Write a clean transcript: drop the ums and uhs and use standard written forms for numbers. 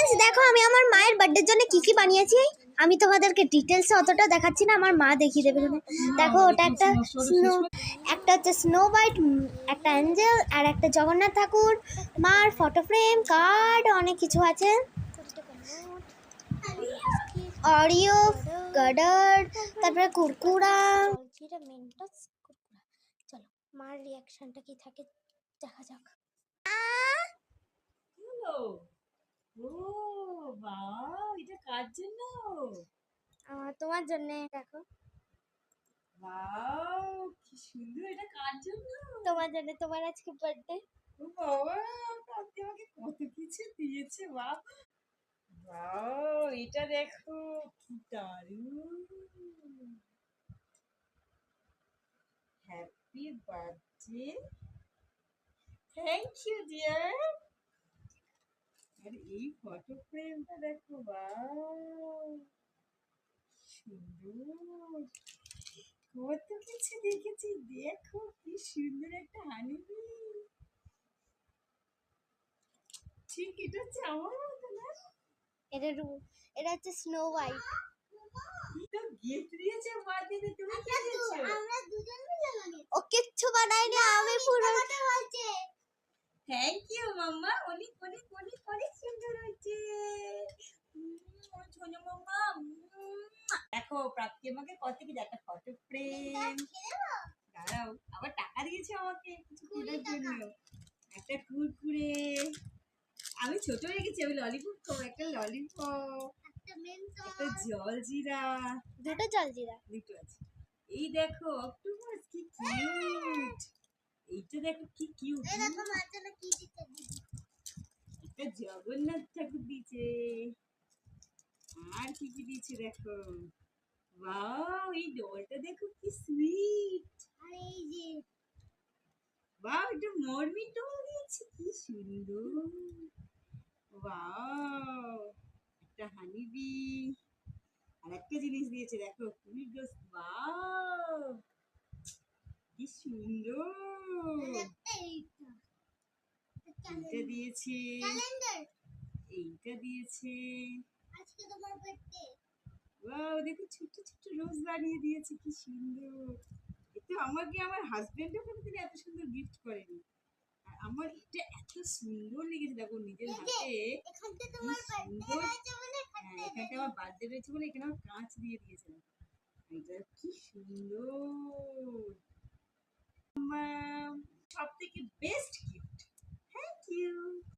Friends দেখো আমি আমার মায়ের বার্থডের জন্য কি কি বানিয়েছি। আমি তোমাদেরকে ডিটেলসে অতটা দেখাচ্ছি না, আমার মা দেখিয়ে দেবে। দেখো ওটা একটা হচ্ছে স্নো হোয়াইট, একটা অ্যাঞ্জেল আর একটা জগন্নাথ ঠাকুর, মার ফটো ফ্রেম, কার্ড, অনেক কিছু আছে, অরিও, গার্ডার, তারপরে কুরকুরা। চলো মার রিয়াকশনটা কি থাকে দেখা যাক। ও বাহ, এটা কার জন্য? তোমার জন্য। দেখো বাহ, কি সুন্দর। এটা কার জন্য? তোমার জন্য, তোমার আজকে বার্থডে। ও বাবা, আপনি আমাকে কত কিছু দিয়েছে। বাহ বাহ, এটা দেখো কি দারুণ। Happy birthday, thank you dear. আর এই ফটো ফ্রেমটা দেখো, বাহ সুন্দর, কত কিছু দেখেছি। দেখো কি সুন্দর একটা হানিবি। ঠিক এটা হচ্ছে আমার মতো না? এটা হচ্ছে স্নো হোয়াইট। তো গিফট দিয়েছে মা দিদি, তুমি কি দিয়েছো? আমরা দুজন মিলে বানিয়েছি। ও কিচ্ছু বানাইনি, আমি পুরো বলছে। থ্যাংক ইউ মাম্মা, অনেক অনেক অনেক অনেক সুন্দর হয়েছে। ছোট মাম্মা। দেখো প্রাপ্তি আমাকে কত কিছু, একটা ফটো ফ্রেম, দাঁড়াও আবার টাকা দিয়েছে আমাকে কিছু কেনার জন্য, একটা কুরকুরে। আমি ছোট হয়ে গেছি, আমি ললিপপ খাবো, একটা ললিপপ, একটা জলজিরা, দুটো জলজিরা। দুটো আছে। এই দেখো অক্টোপাস, কি কিউট। এইটা দেখো কি কিউট। এই দেখো মার জন্য কি দিতে দিদি। একটা জগন্নাথ ঠাকুর দিয়েছে। আর কি কি দিয়েছে দেখো। ওয়াও, এই ডলটা দেখো কি সুইট। আর এই যে ওয়াও, এটা মরমিট ডল দিয়েছে, কি সুন্দর। ওয়াও, একটা হানিবি। আর একটা জিনিস দিয়েছে দেখো, কুইক ডোজ। ওয়াও, কি সুন্দর। এইটা দিয়েছে, ক্যালেন্ডার। এইটা দিয়েছে। আজকে তোমার বার্থডে। ওয়াও, দেখো ছোট ছোট রোজ বানিয়ে দিয়েছে, কি সুন্দর। এটা আমাকে আমার হাজবেন্ডও কোনোদিন এত সুন্দর গিফট করেনি। আর আমার এটা এত সুন্দর লেগেছে, দেখো নিজের হাতে। এখানটা তোমার বার্থডে রয়েছে বলে হ্যাঁ, এখানটা আমার বার্থডে রয়েছে বলে এখানে আমার কাঁচ দিয়ে দিয়েছে। এটা কি সুন্দর। সব থেকে বেস্ট গিফট। Thank you.